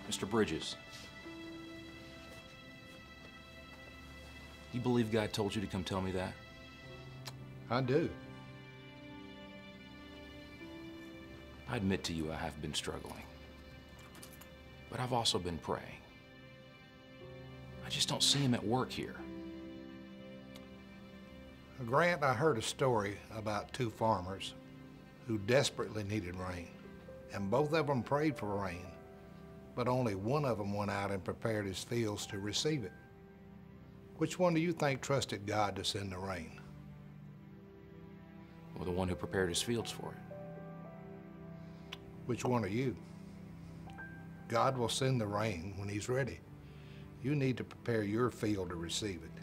Mr. Bridges, you believe God told you to come tell me that? I do. I admit to you I have been struggling, but I've also been praying. I just don't see him at work here. Grant, I heard a story about two farmers who desperately needed rain, and both of them prayed for rain, but only one of them went out and prepared his fields to receive it. Which one do you think trusted God to send the rain? Well, the one who prepared his fields for it. Which one are you? God will send the rain when he's ready. You need to prepare your field to receive it.